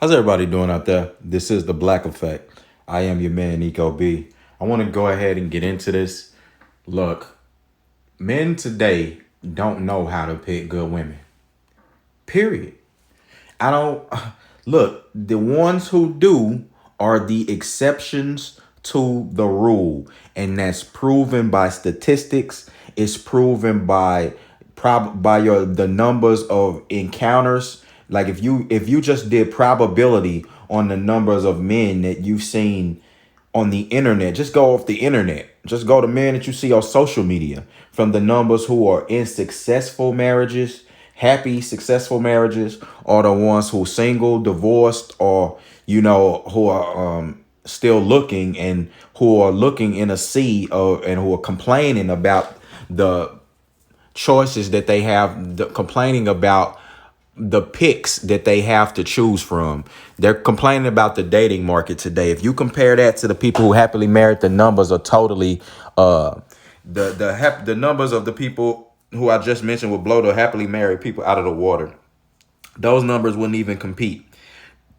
How's everybody doing out there? This is the Black Effect. I am your man, Nico B. I want to go ahead and get into this. Look, men today don't know how to pick good women. Period. I don't look, the ones who do are the exceptions to the rule. And that's proven by statistics. It's proven by the numbers of encounters. Like if you just did probability on the numbers of men that you've seen on the internet, just go off the internet. Just go to men that you see on social media from the numbers who are in successful marriages, happy, successful marriages, or the ones who single, divorced, or who are still looking and who are looking in a sea of and who are complaining about the choices that they have, complaining about the picks that they have to choose from. They're complaining about the dating market today. If you compare that to the people who happily married, the numbers are totally the numbers of the people who I just mentioned would blow the happily married people out of the water. Those numbers wouldn't even compete.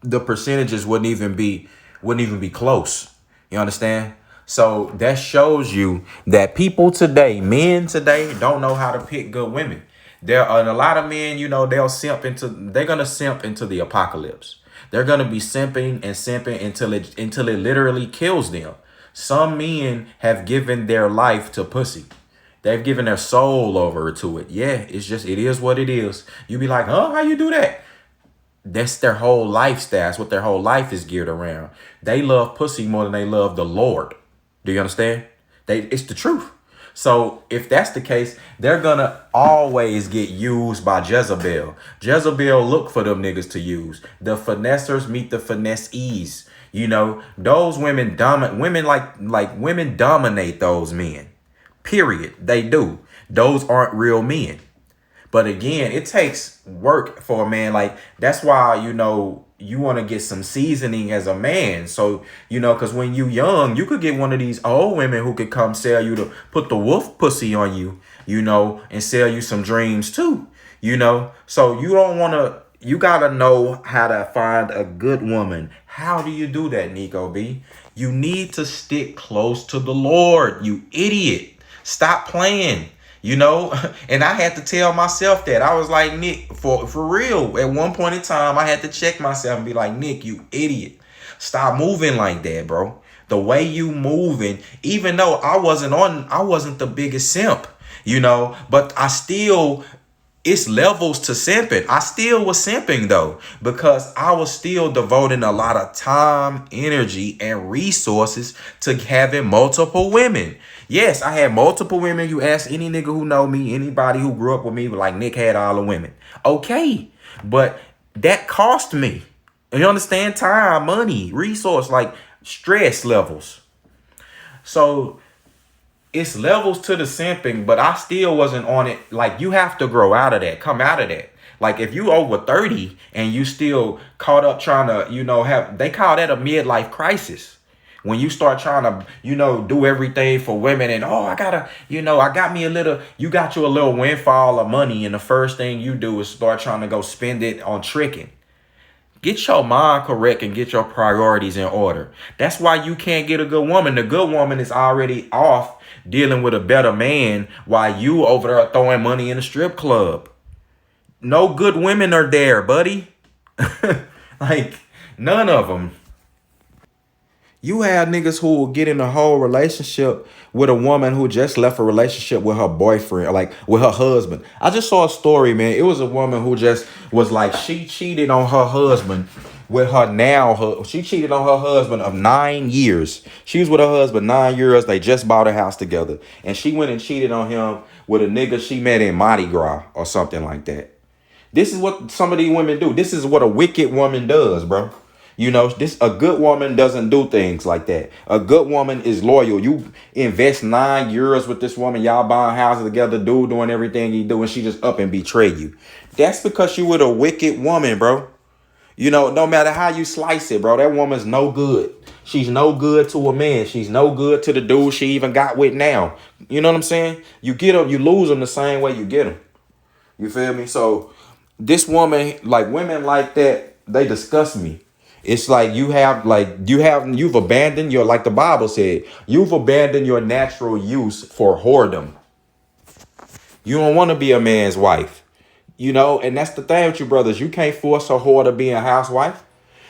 The percentages wouldn't even be close. You understand? So that shows you that people today, men today, don't know how to pick good women. There are a lot of men, they're gonna simp into the apocalypse. They're gonna be simping and simping until it literally kills them. Some men have given their life to pussy. They've given their soul over to it. Yeah, it is what it is. You be like, huh? How you do that? That's their whole lifestyle. That's what their whole life is geared around. They love pussy more than they love the Lord. Do you understand? It's the truth. So if that's the case, they're gonna always get used by Jezebel. Jezebel look for them niggas to use. The finessers meet the finessees. Those women dominate those men. Period. They do. Those aren't real men. But again, it takes work for a man. Like, that's why, you want to get some seasoning as a man. So, because when you young, you could get one of these old women who could come sell you to put the wolf pussy on you, and sell you some dreams too, So you don't want to, you got to know how to find a good woman. How do you do that, Nico B? You need to stick close to the Lord, you idiot. Stop playing. And I had to tell myself that. I was like, Nick, for real, at one point in time, I had to check myself and be like, Nick, you idiot. Stop moving like that, bro. The way you moving, even though I wasn't the biggest simp, but it's levels to simping. I still was simping though, because I was still devoting a lot of time, energy, and resources to having multiple women. Yes, I had multiple women. You ask any nigga who know me, anybody who grew up with me, like Nick had all the women. Okay, but that cost me. You understand? Time, money, resource, like stress levels. So it's levels to the simping, but I still wasn't on it. Like, you have to grow out of that, come out of that. Like, if you over 30 and you still caught up trying to, they call that a midlife crisis. When you start trying to, do everything for women and, oh, you got you a little windfall of money. And the first thing you do is start trying to go spend it on tricking. Get your mind correct and get your priorities in order. That's why you can't get a good woman. The good woman is already off dealing with a better man while you over there throwing money in a strip club. No good women are there, buddy. Like, none of them. You have niggas who will get in a whole relationship with a woman who just left a relationship with her boyfriend, or like with her husband. I just saw a story, man. It was a woman who just was like, she cheated on her husband with she cheated on her husband of 9 years. She was with her husband 9 years. They just bought a house together. And she went and cheated on him with a nigga she met in Mardi Gras or something like that. This is what some of these women do. This is what a wicked woman does, bro. A good woman doesn't do things like that. A good woman is loyal. You invest 9 years with this woman, y'all buying houses together, dude doing everything he do, and she just up and betray you. That's because you with a wicked woman, bro. No matter how you slice it, bro, that woman's no good. She's no good to a man. She's no good to the dude she even got with now. You know what I'm saying? You get them, you lose them the same way you get them. You feel me? So this woman, like women like that, they disgust me. It's like you've abandoned your, like the Bible said, you've abandoned your natural use for whoredom. You don't want to be a man's wife. And that's the thing with you brothers. You can't force a whore to be a housewife.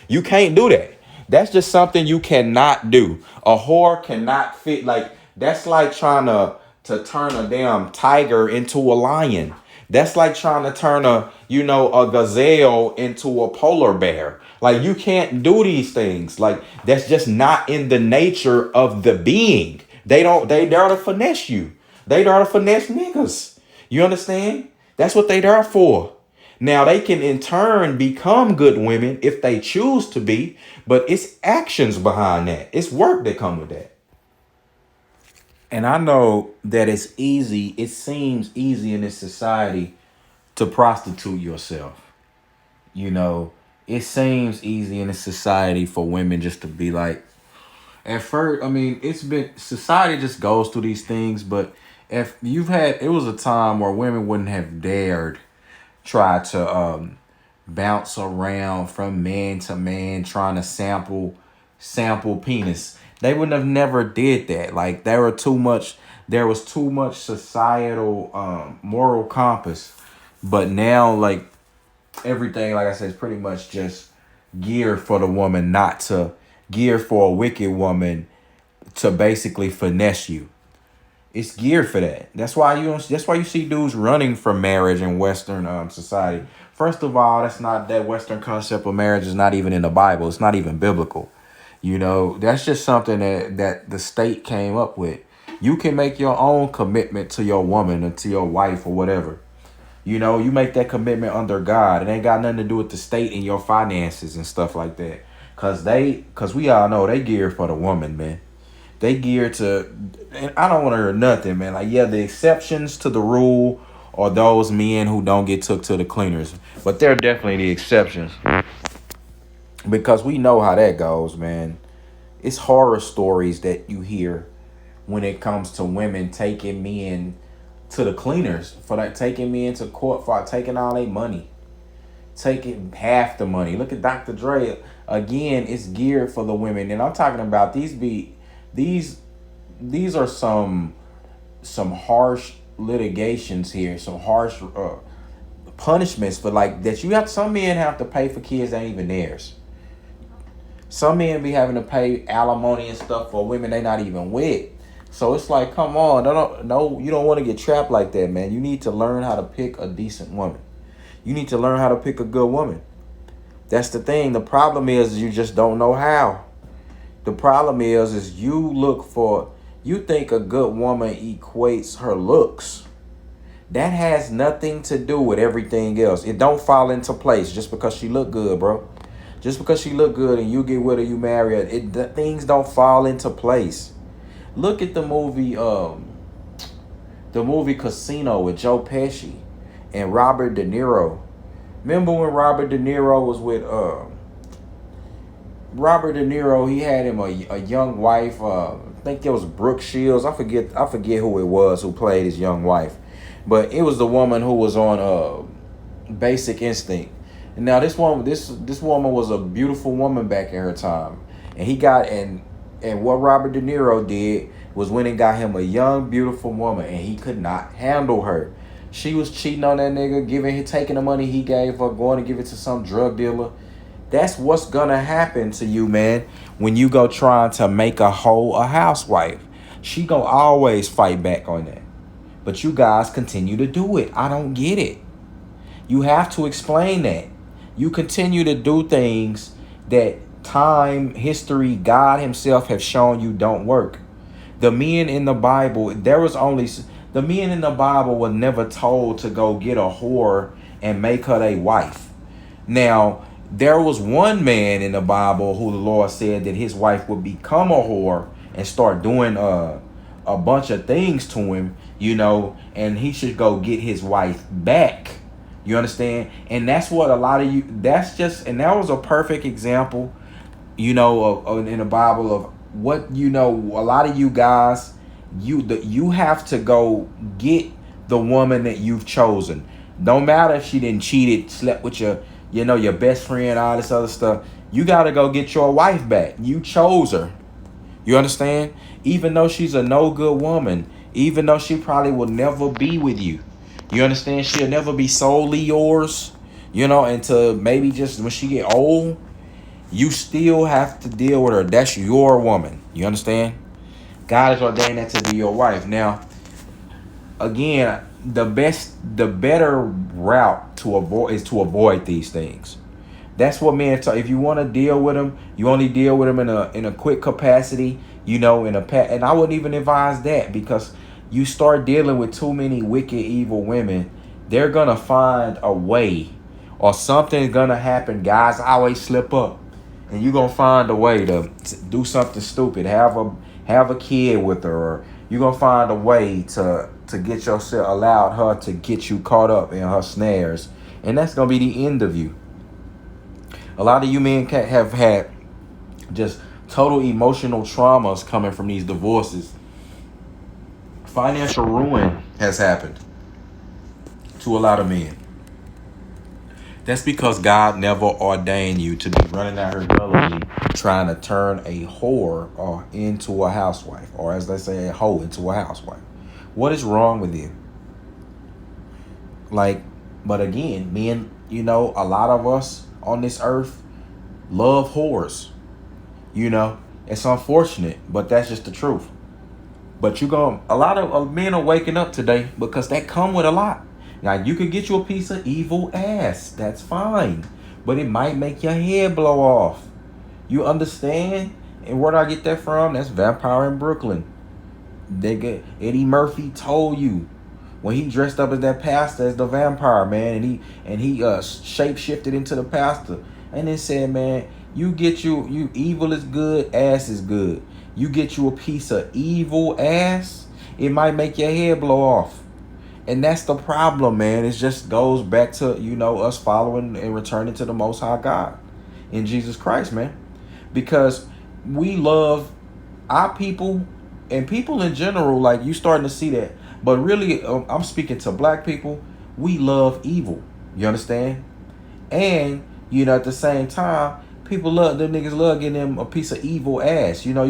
You can't do that. That's just something you cannot do. A whore cannot fit. Like, that's like trying to turn a damn tiger into a lion. That's like trying to turn a gazelle into a polar bear. Like, you can't do these things. Like, that's just not in the nature of the being. They there to finesse you. They there to finesse niggas. You understand? That's what they there for. Now they can in turn become good women if they choose to be, but it's actions behind that. It's work that come with that. And I know that it's easy, it seems easy in this society to prostitute yourself. You know, it seems easy in this society for women just to be like, at first, I mean, it's been, society just goes through these things, but if it was a time where women wouldn't have dared try to bounce around from man to man trying to sample penis. They wouldn't have never did that. Like, there was too much societal moral compass. But now, like, everything, like I said, is pretty much just geared for the woman, not to geared for a wicked woman to basically finesse you. It's geared for that. That's why you see dudes running from marriage in Western society. First of all, that Western concept of marriage is not even in the Bible. It's not even biblical. That's just something that the state came up with. You can make your own commitment to your woman or to your wife or whatever. You make that commitment under God. It ain't got nothing to do with the state and your finances and stuff like that. Cause we all know they geared for the woman, man. They geared to, and I don't want to hear nothing, man. Like, yeah, the exceptions to the rule are those men who don't get took to the cleaners. But they're definitely the exceptions. Because we know how that goes, man. It's horror stories that you hear when it comes to women taking men to the cleaners, for like taking men to court for taking all their money. Taking half the money. Look at Dr. Dre. Again, it's geared for the women. And I'm talking about these are some harsh litigations here, some harsh punishments for, like, that some men have to pay for kids that ain't even theirs. Some men be having to pay alimony and stuff for women they not even with. So it's like, come on, you don't want to get trapped like that, man. You need to learn how to pick a decent woman. You need to learn how to pick a good woman. That's the thing. The problem is you just don't know how. The problem is you think a good woman equates her looks. That has nothing to do with everything else. It don't fall into place just because she look good, bro. Just because she look good and you get with her, you marry her, things don't fall into place. Look at the movie Casino with Joe Pesci and Robert De Niro. Remember when Robert De Niro was with Robert De Niro? He had him a young wife. I think it was Brooke Shields. I forget who it was who played his young wife, but it was the woman who was on Basic Instinct. And now this woman was a beautiful woman back in her time, and what Robert De Niro did was went and got him a young, beautiful woman, and he could not handle her. She was cheating on that nigga, taking the money he gave her, going to give it to some drug dealer. That's what's gonna happen to you, man, when you go trying to make a housewife. She gonna always fight back on that. But you guys continue to do it. I don't get it. You have to explain that. You continue to do things that time, history, God himself have shown you don't work. The men in the Bible, the men in the Bible were never told to go get a whore and make her their wife. Now, there was one man in the Bible who the Lord said that his wife would become a whore and start doing a bunch of things to him, and he should go get his wife back. You understand? And that's what a lot of you, and that was a perfect example, in the Bible of what, a lot of you guys, you have to go get the woman that you've chosen. No matter if she didn't cheated, slept with your you know, your best friend, all this other stuff. You got to go get your wife back. You chose her. You understand? Even though she's a no good woman, even though she probably will never be with you. You understand? She'll never be solely yours. You know, until maybe just when she get old, you still have to deal with her. That's your woman. You understand? God has ordained that to be your wife. Now, again, the better route to avoid is to avoid these things. That's what men talk. If you want to deal with them, you only deal with them in a quick capacity. You know, and I wouldn't even advise that, because you start dealing with too many wicked, evil women, they're gonna find a way, or something's gonna happen. Guys always slip up, and you're gonna find a way to do something stupid. Have a kid with her, or you're gonna find a way to get yourself allowed her to get you caught up in her snares, and that's gonna be the end of you. A lot of you men have had just total emotional traumas coming from these divorces. Financial ruin has happened to a lot of men. That's because God never ordained you to be running out here gullible trying to turn a whore or into a housewife, or as they say, a hoe into a housewife. What is wrong with you? Like, but again, men, you know, a lot of us on this earth love whores. You know, it's unfortunate, but that's just the truth. But a lot of men are waking up today, because that come with a lot. Now, you could get you a piece of evil ass. That's fine. But it might make your head blow off. You understand? And where did I get that from? That's Vampire in Brooklyn. Eddie Murphy told you when he dressed up as that pastor, as the vampire, man, and he shape shifted into the pastor, and then said, man, you evil is good, ass is good. You get you a piece of evil ass, it might make your head blow off. And that's the problem, man. It just goes back to, you know, us following and returning to the Most High God in Jesus Christ, man. Because we love our people and people in general. Like, you starting to see that. But really, I'm speaking to black people. We love evil. You understand? And, you know, at the same time, them niggas love getting them a piece of evil ass. You know,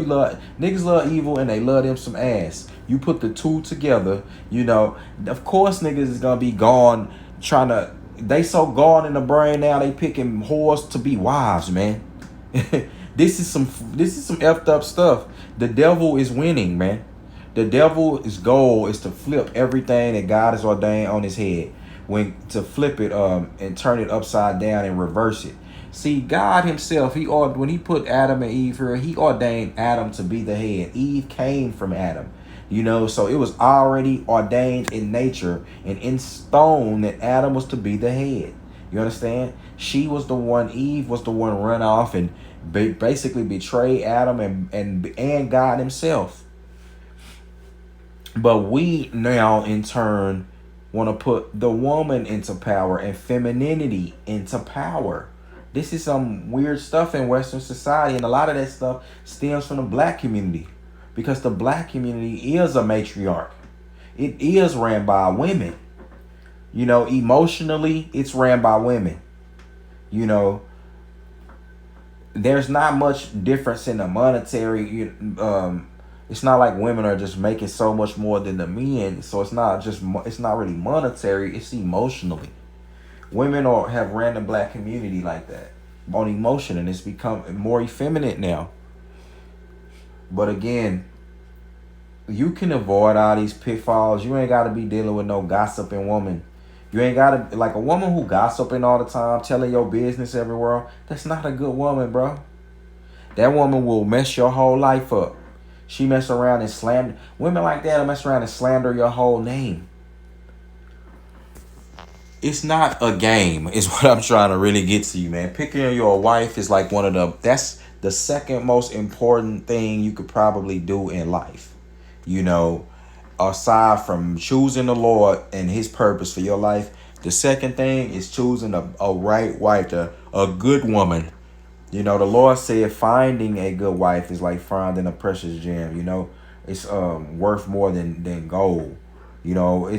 niggas love evil, and they love them some ass. You put the two together, you know, of course niggas is gonna be gone they so gone in the brain now, they picking whores to be wives, man. This is some effed up stuff. The devil is winning, man. The devil's goal is to flip everything that God has ordained on his head, to flip it and turn it upside down and reverse it. See, God himself, when he put Adam and Eve here, he ordained Adam to be the head. Eve came from Adam. You know, so it was already ordained in nature and in stone that Adam was to be the head. You understand? Eve was the one run off and basically betray Adam and God himself. But we now, in turn, want to put the woman into power and femininity into power. This is some weird stuff in Western society, and a lot of that stuff stems from the black community, because the black community is a matriarch. It is ran by women. You know, emotionally, it's ran by women. You know, there's not much difference in the monetary. It's not like women are just making so much more than the men. So it's not really monetary. It's emotionally. Women have ran the black community like that on emotion, and it's become more effeminate now. But again, you can avoid all these pitfalls. You ain't got to be dealing with no gossiping woman. You ain't got to, like, a woman who gossiping all the time, telling your business everywhere. That's not a good woman, bro. That woman will mess your whole life up. She mess around and slander. Women like that will mess around and slander your whole name. It's not a game, is what I'm trying to really get to you, man. Picking your wife is like that's the second most important thing you could probably do in life. You know, aside from choosing the Lord and his purpose for your life, the second thing is choosing a right wife, a good woman. You know, the Lord said finding a good wife is like finding a precious gem. You know, it's worth more than gold. You know,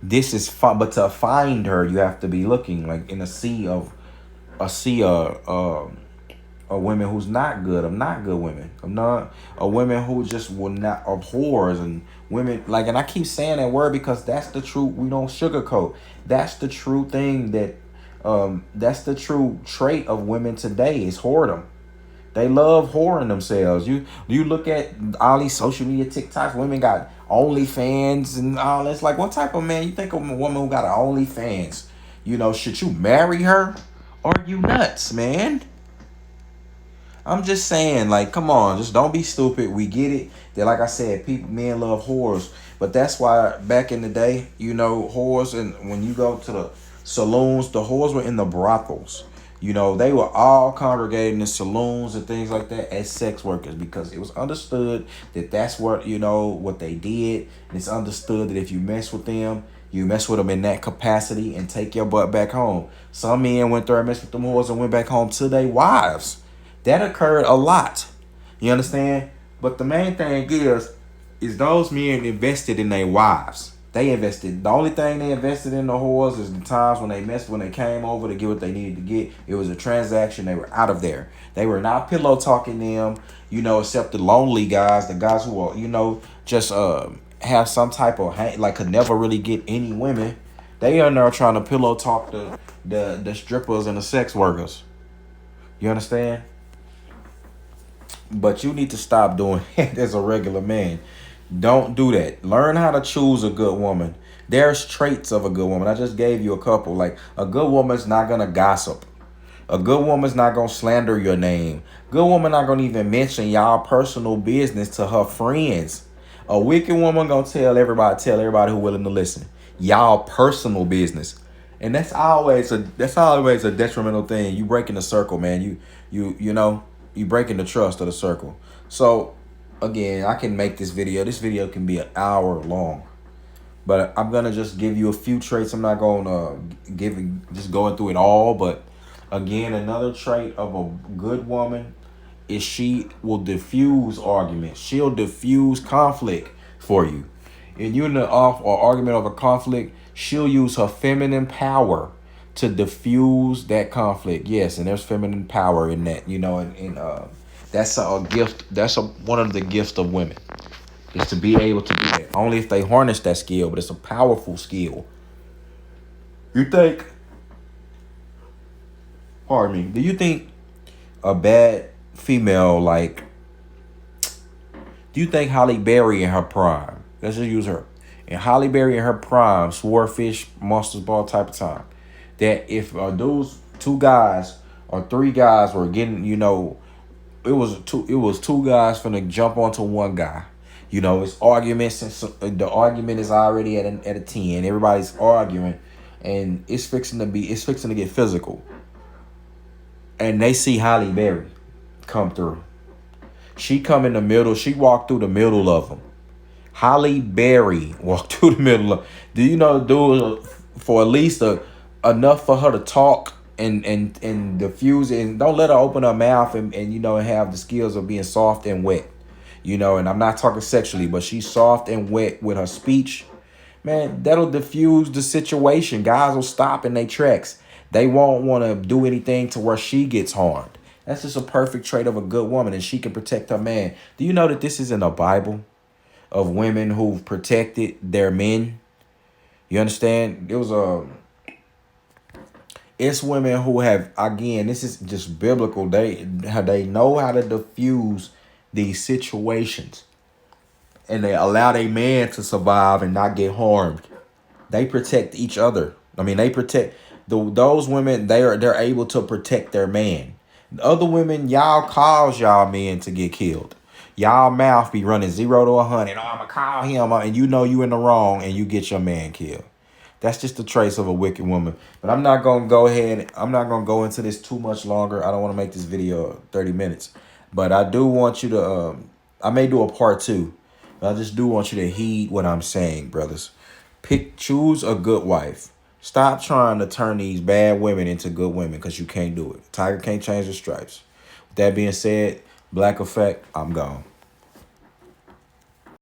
this is fun, but to find her, you have to be looking like in a sea of see a women who's not good, of not good women, of not a women who just will not, of whores and women like, and I keep saying that word because that's the truth. We don't sugarcoat. That's the true thing that that's the true trait of women today is whoredom. They love whoring themselves. You look at all these social media TikToks, women got OnlyFans and all this. Like, what type of man you think of a woman who got an OnlyFans? Should you marry her? Are you nuts, man? I'm just saying, like, come on, just don't be stupid. We get it. That, like I said, men love whores, but that's why back in the day, whores, and when you go to the saloons, the whores were in the brothels. They were all congregating in saloons and things like that as sex workers because it was understood that that's what they did. And it's understood that if you mess with them, you mess with them in that capacity and take your butt back home. Some men went there and messed with them whores and went back home to their wives. That occurred a lot. You understand? But the main thing is those men invested in their wives. They invested. The only thing they invested in the whores is the times when they came over to get what they needed to get. It was a transaction. They were out of there. They were not pillow talking them, except the lonely guys, the guys who are, just have some type of like could never really get any women. They are now trying to pillow talk the strippers and the sex workers. You understand? But you need to stop doing it as a regular man. Don't do that. Learn how to choose a good woman. There's traits of a good woman. I just gave you a couple. Like, a good woman's not gonna gossip. A good woman's not gonna slander your name. Good woman not gonna even mention y'all personal business to her friends. A wicked woman gonna tell everybody who willing to listen. Y'all personal business. And that's always a detrimental thing. You breaking the circle, man. You breaking the trust of the circle. So again, I can make this video. This video can be an hour long. But I'm gonna just give you a few traits. I'm not gonna just going through it all. But again, another trait of a good woman is she will diffuse arguments. She'll diffuse conflict for you. And you're in the off or argument of a conflict, she'll use her feminine power to diffuse that conflict. Yes, and there's feminine power in that, and that's a gift. That's one of the gifts of women is to be able to do that. Only if they harness that skill, but it's a powerful skill. You think, pardon me, do you think a bad female, like, do you think Halle Berry in her prime, let's just use her, and Halle Berry in her prime, Swordfish, Monsters Ball type of time, that if those two guys or three guys were getting, it was two guys finna jump onto one guy. It's arguments, and the argument is already at a 10. Everybody's arguing, and it's fixing to get physical. And they see Halle Berry come through. She come in the middle. She walked through the middle of them. Halle Berry walked through the middle of. Do you know, do for at least enough for her to talk and diffuse it, and don't let her open her mouth and have the skills of being soft and wet. And I'm not talking sexually, but she's soft and wet with her speech. Man, that'll diffuse the situation. Guys will stop in their tracks. They won't want to do anything to where she gets harmed. That's just a perfect trait of a good woman, and she can protect her man. Do you know that this is in the Bible of women who've protected their men? You understand? It's women who have, again, this is just biblical. They know how to diffuse these situations, and they allow their man to survive and not get harmed. They protect each other. I mean, they protect those women. They're able to protect their man. The other women, y'all cause y'all men to get killed. Y'all mouth be running 0 to 100. Oh, I'ma call him, and you in the wrong, and you get your man killed. That's just a trace of a wicked woman. But I'm not gonna go into this too much longer. I don't want to make this video 30 minutes. But I do want you to, I may do a part 2. But I just do want you to heed what I'm saying, brothers. Choose a good wife. Stop trying to turn these bad women into good women, because you can't do it. Tiger can't change the stripes. With that being said, Blackeffect, I'm gone.